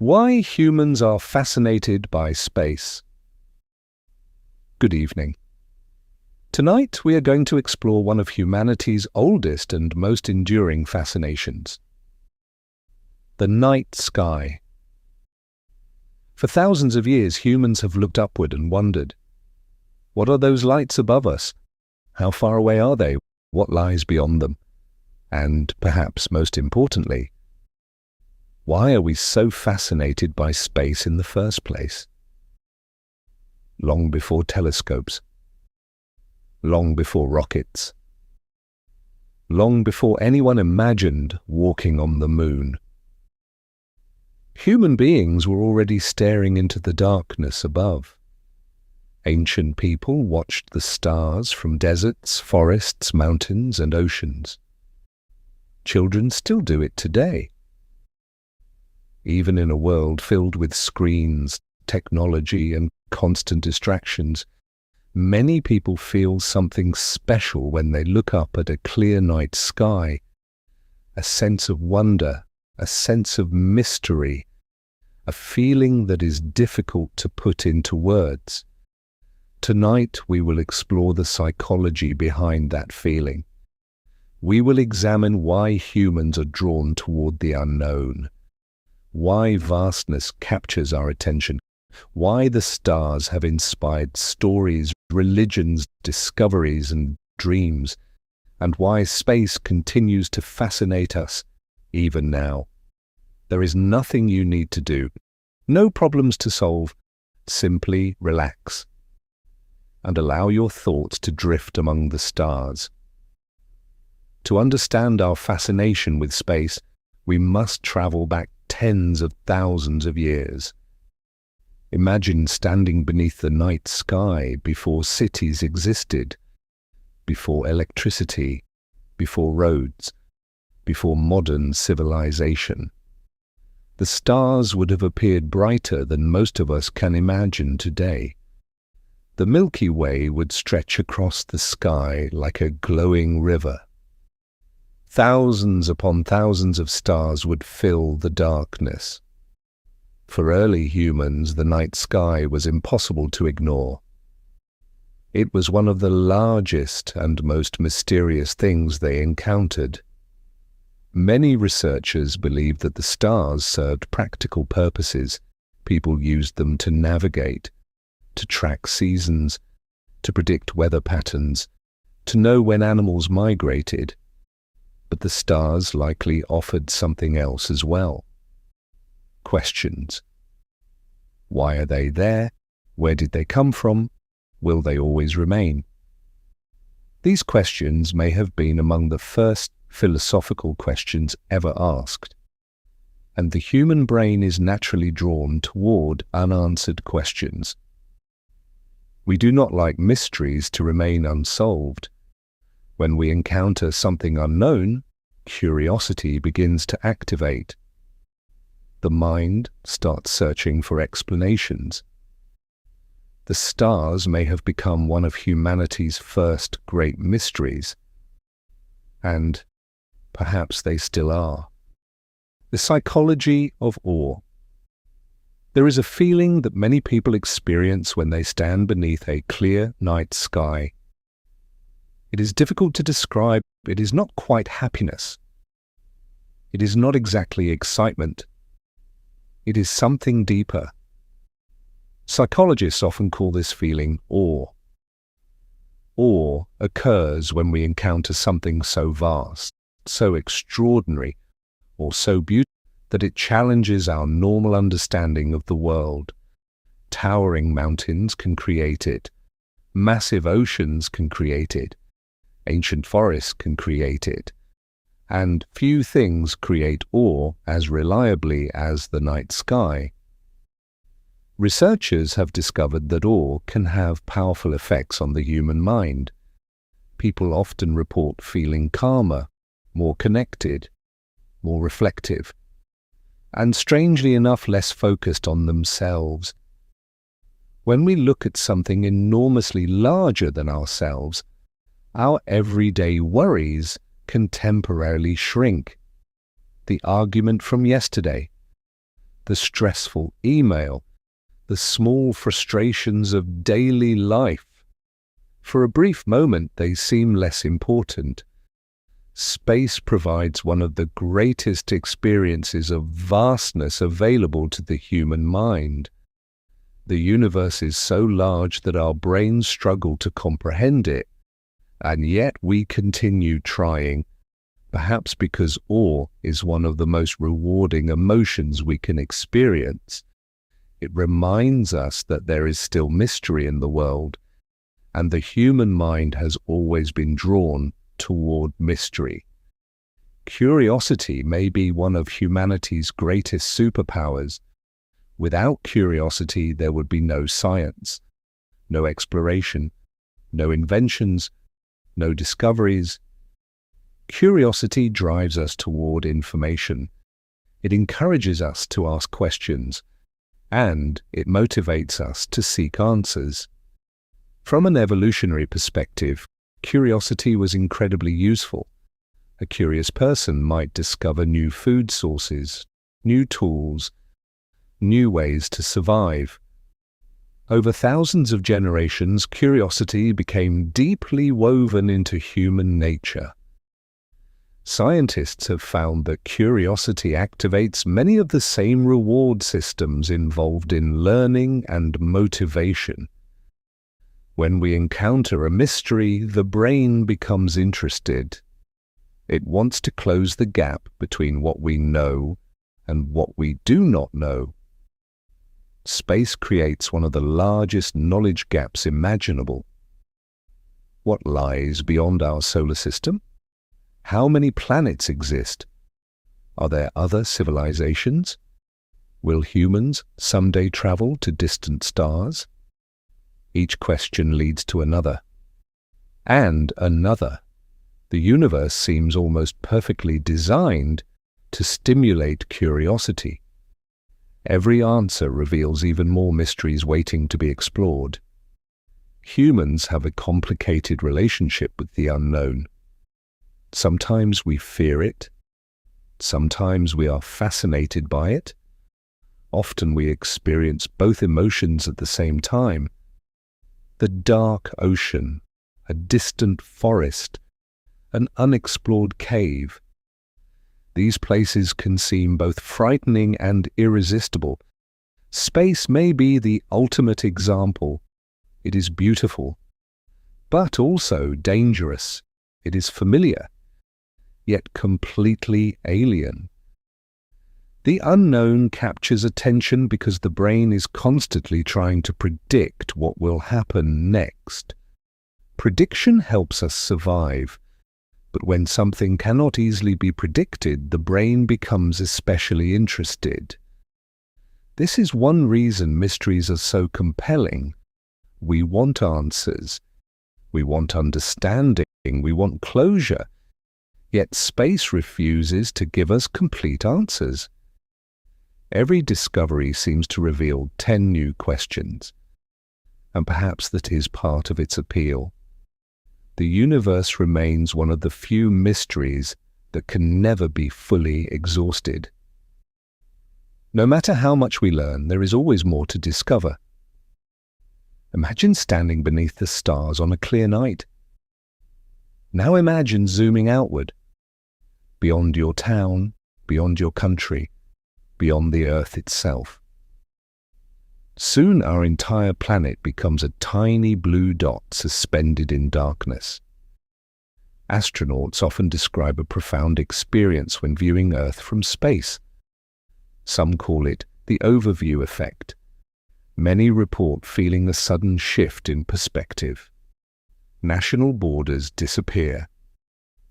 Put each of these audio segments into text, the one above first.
Why humans are fascinated by space. Good evening. Tonight we are going to explore one of humanity's oldest and most enduring fascinations: the night sky. For thousands of years, humans have looked upward and wondered, what are those lights above us? How far away are they? What lies beyond them? And perhaps most importantly, why are we so fascinated by space in the first place? Long before telescopes, long before rockets, long before anyone imagined walking on the moon, human beings were already staring into the darkness above. Ancient people watched the stars from deserts, forests, mountains, and oceans. Children still do it today. Even in a world filled with screens, technology, and constant distractions, many people feel something special when they look up at a clear night sky. A sense of wonder, a sense of mystery, a feeling that is difficult to put into words. Tonight we will explore the psychology behind that feeling. We will examine why humans are drawn toward the unknown, why vastness captures our attention, why the stars have inspired stories, religions, discoveries, and dreams, and why space continues to fascinate us even now. There is nothing you need to do, no problems to solve. Simply relax and allow your thoughts to drift among the stars. To understand our fascination with space, we must travel back tens of thousands of years. Imagine standing beneath the night sky before cities existed, before electricity, before roads, before modern civilization. The stars would have appeared brighter than most of us can imagine today. The Milky Way would stretch across the sky like a glowing river. Thousands upon thousands of stars would fill the darkness. For early humans, the night sky was impossible to ignore. It was one of the largest and most mysterious things they encountered. Many researchers believe that the stars served practical purposes. People used them to navigate, to track seasons, to predict weather patterns, to know when animals migrated. But the stars likely offered something else as well. Questions. Why are they there? Where did they come from? Will they always remain? These questions may have been among the first philosophical questions ever asked, and the human brain is naturally drawn toward unanswered questions. We do not like mysteries to remain unsolved. When we encounter something unknown, curiosity begins to activate. The mind starts searching for explanations. The stars may have become one of humanity's first great mysteries, and perhaps they still are. The psychology of awe. There is a feeling that many people experience when they stand beneath a clear night sky. It is difficult to describe. It is not quite happiness. It is not exactly excitement. It is something deeper. Psychologists often call this feeling awe. Awe occurs when we encounter something so vast, so extraordinary, or so beautiful that it challenges our normal understanding of the world. Towering mountains can create it. Massive oceans can create it. Ancient forests can create it. And few things create awe as reliably as the night sky. Researchers have discovered that awe can have powerful effects on the human mind. People often report feeling calmer, more connected, more reflective, and strangely enough, less focused on themselves. When we look at something enormously larger than ourselves, our everyday worries can temporarily shrink. The argument from yesterday, the stressful email, the small frustrations of daily life. For a brief moment, they seem less important. Space provides one of the greatest experiences of vastness available to the human mind. The universe is so large that our brains struggle to comprehend it, and yet we continue trying, perhaps because awe is one of the most rewarding emotions we can experience. It reminds us that there is still mystery in the world, and the human mind has always been drawn toward mystery. Curiosity may be one of humanity's greatest superpowers. Without curiosity, there would be no science, no exploration, no inventions, no discoveries. Curiosity drives us toward information. It encourages us to ask questions, and it motivates us to seek answers. From an evolutionary perspective, curiosity was incredibly useful. A curious person might discover new food sources, new tools, new ways to survive. Over thousands of generations, curiosity became deeply woven into human nature. Scientists have found that curiosity activates many of the same reward systems involved in learning and motivation. When we encounter a mystery, the brain becomes interested. It wants to close the gap between what we know and what we do not know. Space creates one of the largest knowledge gaps imaginable. What lies beyond our solar system? How many planets exist? Are there other civilizations? Will humans someday travel to distant stars? Each question leads to another, and another. The universe seems almost perfectly designed to stimulate curiosity. Every answer reveals even more mysteries waiting to be explored. Humans have a complicated relationship with the unknown. Sometimes we fear it. Sometimes we are fascinated by it. Often we experience both emotions at the same time. The dark ocean, a distant forest, an unexplored cave. These places can seem both frightening and irresistible. Space may be the ultimate example. It is beautiful, but also dangerous. It is familiar, yet completely alien. The unknown captures attention because the brain is constantly trying to predict what will happen next. Prediction helps us survive, but when something cannot easily be predicted, the brain becomes especially interested. This is one reason mysteries are so compelling. We want answers. We want understanding. We want closure. Yet space refuses to give us complete answers. Every discovery seems to reveal 10 new questions, and perhaps that is part of its appeal. The universe remains one of the few mysteries that can never be fully exhausted. No matter how much we learn, there is always more to discover. Imagine standing beneath the stars on a clear night. Now imagine zooming outward, beyond your town, beyond your country, beyond the Earth itself. Soon our entire planet becomes a tiny blue dot suspended in darkness. Astronauts often describe a profound experience when viewing Earth from space. Some call it the overview effect. Many report feeling a sudden shift in perspective. National borders disappear.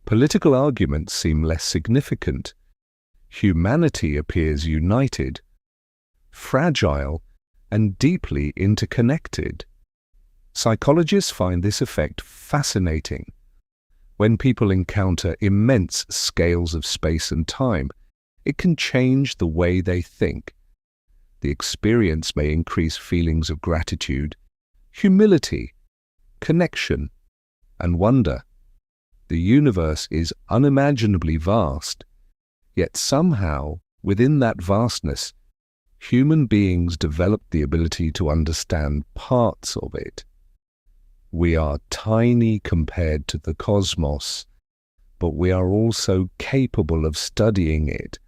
Political arguments seem less significant. Humanity appears united, fragile, and deeply interconnected. Psychologists find this effect fascinating. When people encounter immense scales of space and time, it can change the way they think. The experience may increase feelings of gratitude, humility, connection, and wonder. The universe is unimaginably vast, yet somehow, within that vastness, human beings developed the ability to understand parts of it. We are tiny compared to the cosmos, but we are also capable of studying it,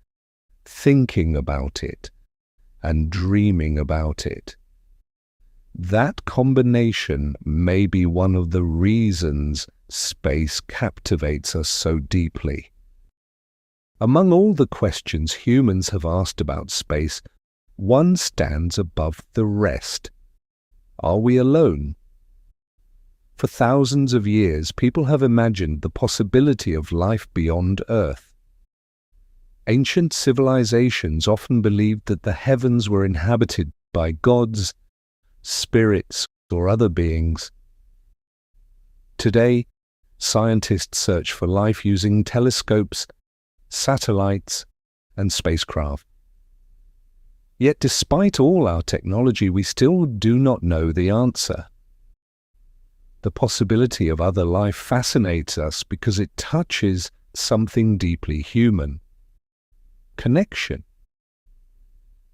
thinking about it, and dreaming about it. That combination may be one of the reasons space captivates us so deeply. Among all the questions humans have asked about space, one stands above the rest. Are we alone? For thousands of years, people have imagined the possibility of life beyond Earth. Ancient civilizations often believed that the heavens were inhabited by gods, spirits, or other beings. Today, scientists search for life using telescopes, satellites, and spacecraft. Yet despite all our technology, we still do not know the answer. The possibility of other life fascinates us because it touches something deeply human: connection.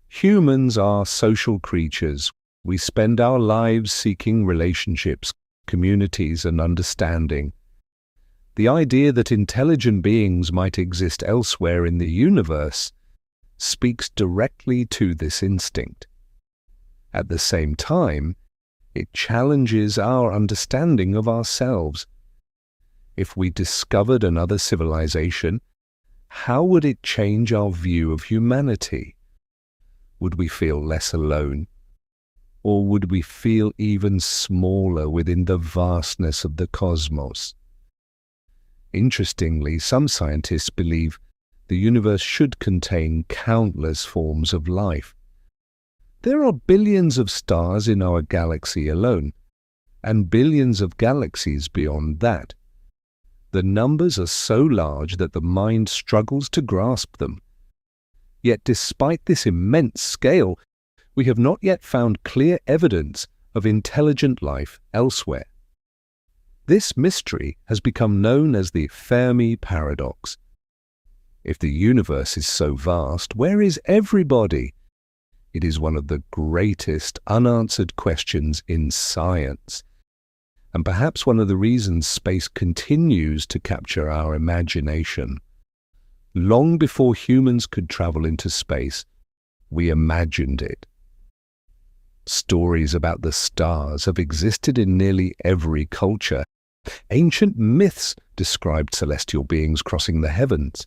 Humans are social creatures. We spend our lives seeking relationships, communities, and understanding. The idea that intelligent beings might exist elsewhere in the universe speaks directly to this instinct. At the same time, it challenges our understanding of ourselves. If we discovered another civilization, how would it change our view of humanity? Would we feel less alone? Or would we feel even smaller within the vastness of the cosmos? Interestingly, some scientists believe the universe should contain countless forms of life. There are billions of stars in our galaxy alone, and billions of galaxies beyond that. The numbers are so large that the mind struggles to grasp them. Yet despite this immense scale, we have not yet found clear evidence of intelligent life elsewhere. This mystery has become known as the Fermi paradox. If the universe is so vast, where is everybody? It is one of the greatest unanswered questions in science, and perhaps one of the reasons space continues to capture our imagination. Long before humans could travel into space, we imagined it. Stories about the stars have existed in nearly every culture. Ancient myths described celestial beings crossing the heavens.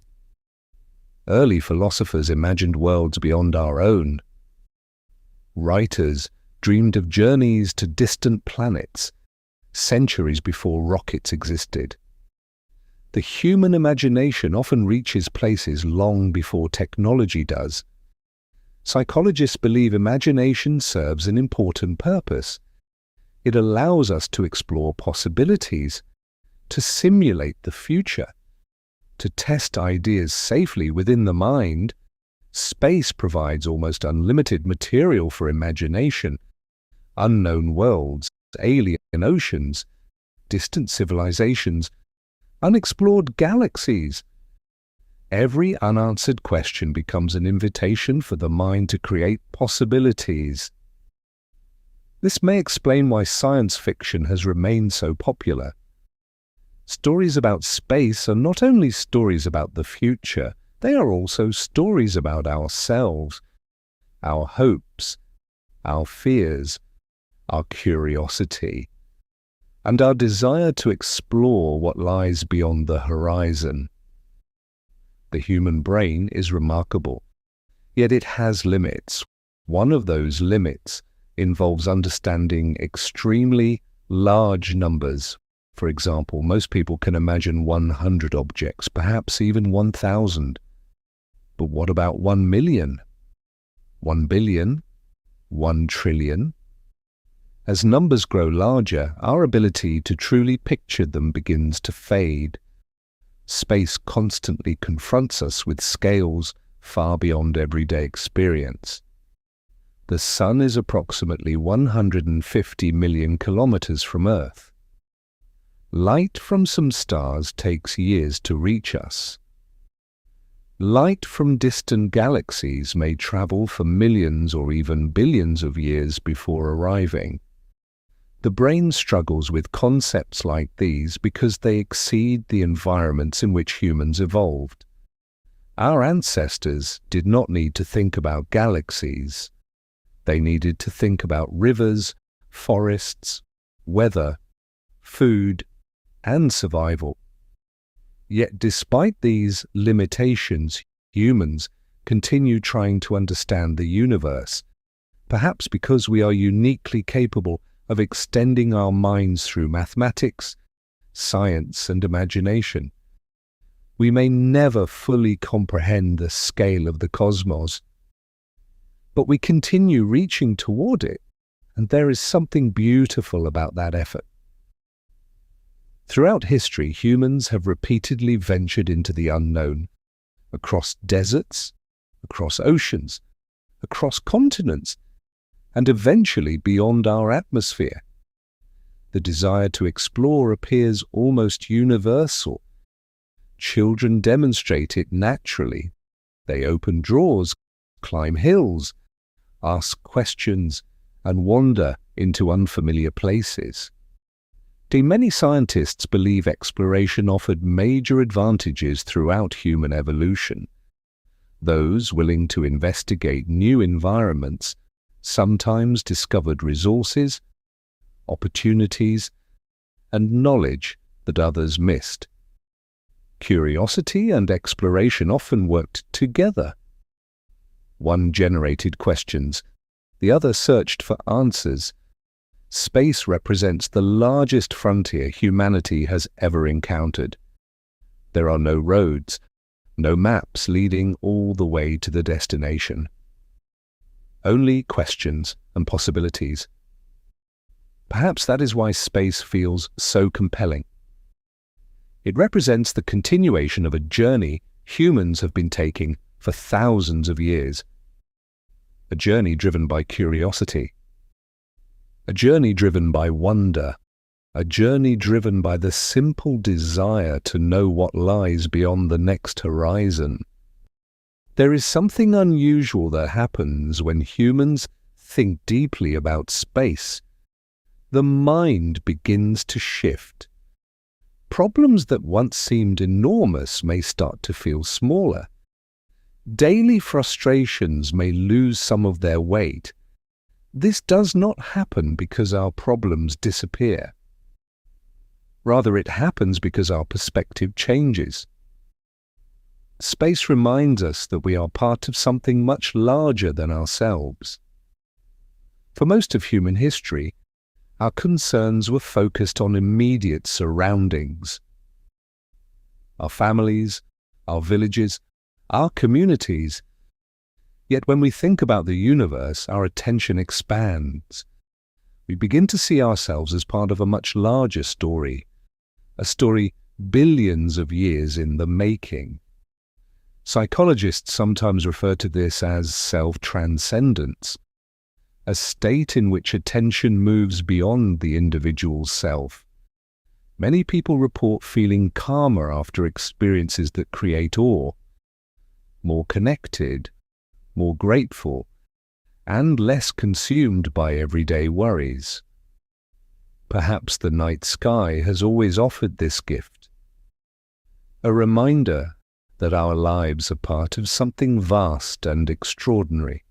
Early philosophers imagined worlds beyond our own. Writers dreamed of journeys to distant planets, centuries before rockets existed. The human imagination often reaches places long before technology does. Psychologists believe imagination serves an important purpose. It allows us to explore possibilities, to simulate the future, to test ideas safely within the mind. Space provides almost unlimited material for imagination. Unknown worlds, alien oceans, distant civilizations, unexplored galaxies. Every unanswered question becomes an invitation for the mind to create possibilities. This may explain why science fiction has remained so popular. Stories about space are not only stories about the future, they are also stories about ourselves, our hopes, our fears, our curiosity, and our desire to explore what lies beyond the horizon. The human brain is remarkable, yet it has limits. One of those limits involves understanding extremely large numbers. For example, most people can imagine 100 objects, perhaps even 1,000. But what about 1 million? 1 billion? 1 trillion? As numbers grow larger, our ability to truly picture them begins to fade. Space constantly confronts us with scales far beyond everyday experience. The Sun is approximately 150 million kilometers from Earth. Light from some stars takes years to reach us. Light from distant galaxies may travel for millions or even billions of years before arriving. The brain struggles with concepts like these because they exceed the environments in which humans evolved. Our ancestors did not need to think about galaxies. They needed to think about rivers, forests, weather, food, and survival. Yet despite these limitations, humans continue trying to understand the universe, perhaps because we are uniquely capable of extending our minds through mathematics, science, and imagination. We may never fully comprehend the scale of the cosmos, but we continue reaching toward it, and there is something beautiful about that effort. Throughout history, humans have repeatedly ventured into the unknown, across deserts, across oceans, across continents, and eventually beyond our atmosphere. The desire to explore appears almost universal. Children demonstrate it naturally. They open drawers, climb hills, ask questions, and wander into unfamiliar places. Many scientists believe exploration offered major advantages throughout human evolution. Those willing to investigate new environments sometimes discovered resources, opportunities, and knowledge that others missed. Curiosity and exploration often worked together. One generated questions, the other searched for answers. Space represents the largest frontier humanity has ever encountered. There are no roads, no maps leading all the way to the destination. Only questions and possibilities. Perhaps that is why space feels so compelling. It represents the continuation of a journey humans have been taking for thousands of years. A journey driven by curiosity. A journey driven by wonder. A journey driven by the simple desire to know what lies beyond the next horizon. There is something unusual that happens when humans think deeply about space. The mind begins to shift. Problems that once seemed enormous may start to feel smaller. Daily frustrations may lose some of their weight. This does not happen because our problems disappear. Rather, it happens because our perspective changes. Space reminds us that we are part of something much larger than ourselves. For most of human history, our concerns were focused on immediate surroundings. Our families, our villages, our communities. Yet when we think about the universe, our attention expands. We begin to see ourselves as part of a much larger story, a story billions of years in the making. Psychologists sometimes refer to this as self-transcendence, a state in which attention moves beyond the individual self. Many people report feeling calmer after experiences that create awe, more connected, more grateful, and less consumed by everyday worries. Perhaps the night sky has always offered this gift, a reminder that our lives are part of something vast and extraordinary.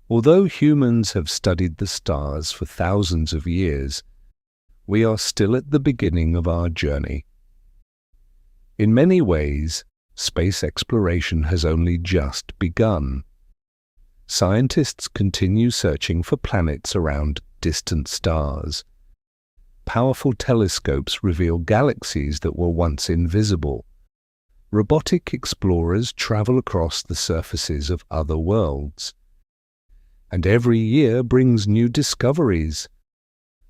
Although humans have studied the stars for thousands of years, we are still at the beginning of our journey. In many ways, space exploration has only just begun. Scientists continue searching for planets around distant stars. Powerful telescopes reveal galaxies that were once invisible. Robotic explorers travel across the surfaces of other worlds. And every year brings new discoveries.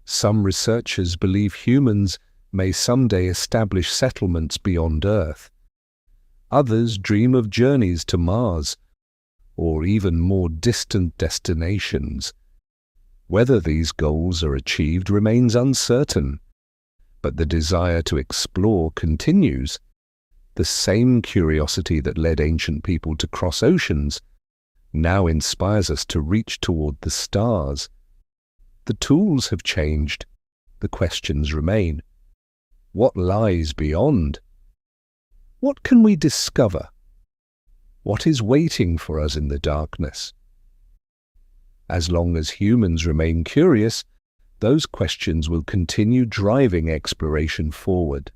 Some researchers believe humans may someday establish settlements beyond Earth. Others dream of journeys to Mars, or even more distant destinations. Whether these goals are achieved remains uncertain, but the desire to explore continues. The same curiosity that led ancient people to cross oceans now inspires us to reach toward the stars. The tools have changed, the questions remain. What lies beyond? What can we discover? What is waiting for us in the darkness? As long as humans remain curious, those questions will continue driving exploration forward.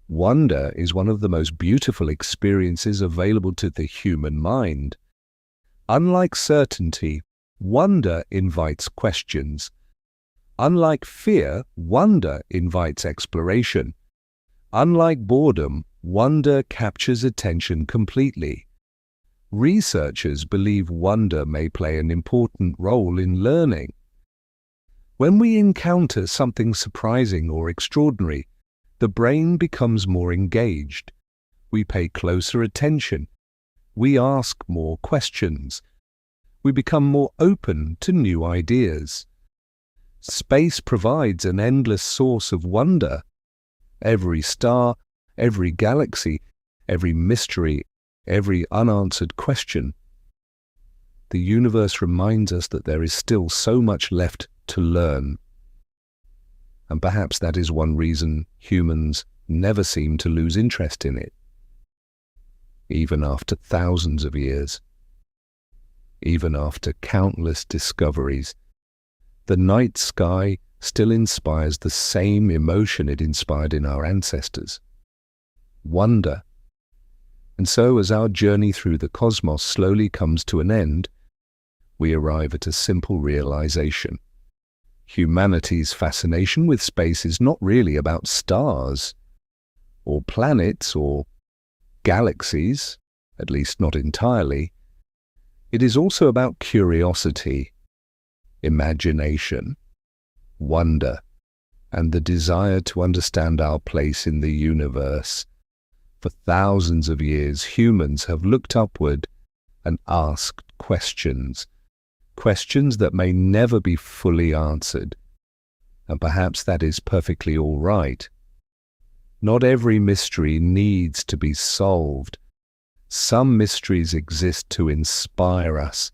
Wonder is one of the most beautiful experiences available to the human mind. Unlike certainty, wonder invites questions. Unlike fear, wonder invites exploration. Unlike boredom, wonder captures attention completely. Researchers believe wonder may play an important role in learning. When we encounter something surprising or extraordinary, the brain becomes more engaged. We pay closer attention. We ask more questions. We become more open to new ideas. Space provides an endless source of wonder. Every star, every galaxy, every mystery, every unanswered question. The universe reminds us that there is still so much left to learn. And perhaps that is one reason humans never seem to lose interest in it. Even after thousands of years, even after countless discoveries, the night sky still inspires the same emotion it inspired in our ancestors: wonder. And so, as our journey through the cosmos slowly comes to an end, we arrive at a simple realization. Humanity's fascination with space is not really about stars, or planets, or galaxies, at least not entirely. It is also about curiosity, imagination, wonder, and the desire to understand our place in the universe. For thousands of years, humans have looked upward and asked questions, questions that may never be fully answered. And perhaps that is perfectly all right. Not every mystery needs to be solved. Some mysteries exist to inspire us,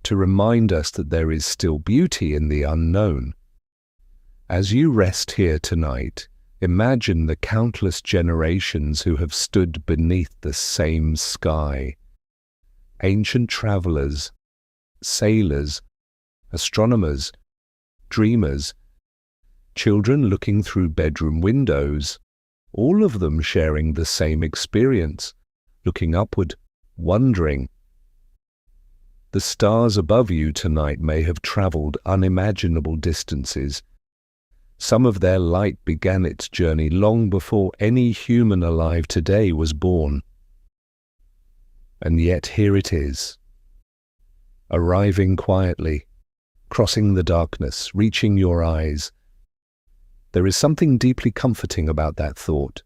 to remind us that there is still beauty in the unknown. As you rest here tonight, imagine the countless generations who have stood beneath the same sky. Ancient travelers, sailors, astronomers, dreamers, children looking through bedroom windows, all of them sharing the same experience, looking upward, wondering. The stars above you tonight may have traveled unimaginable distances. Some of their light began its journey long before any human alive today was born. And yet here it is, arriving quietly, crossing the darkness, reaching your eyes. There is something deeply comforting about that thought.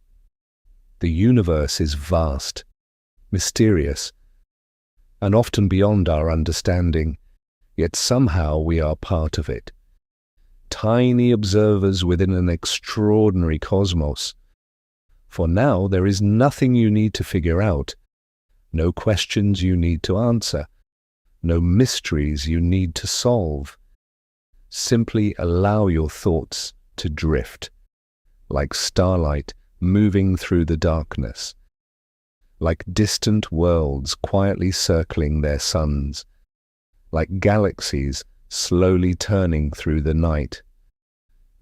The universe is vast, mysterious, and often beyond our understanding, yet somehow we are part of it. Tiny observers within an extraordinary cosmos. For now, there is nothing you need to figure out, no questions you need to answer, no mysteries you need to solve. Simply allow your thoughts to drift, like starlight moving through the darkness, like distant worlds quietly circling their suns, like galaxies slowly turning through the night.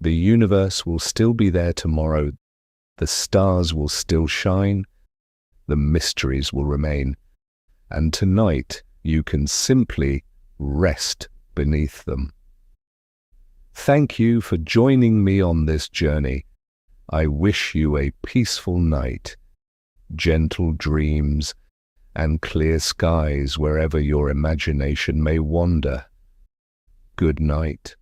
The universe will still be there tomorrow, the stars will still shine, the mysteries will remain, and tonight you can simply rest beneath them. Thank you for joining me on this journey. I wish you a peaceful night, gentle dreams, and clear skies wherever your imagination may wander. Good night.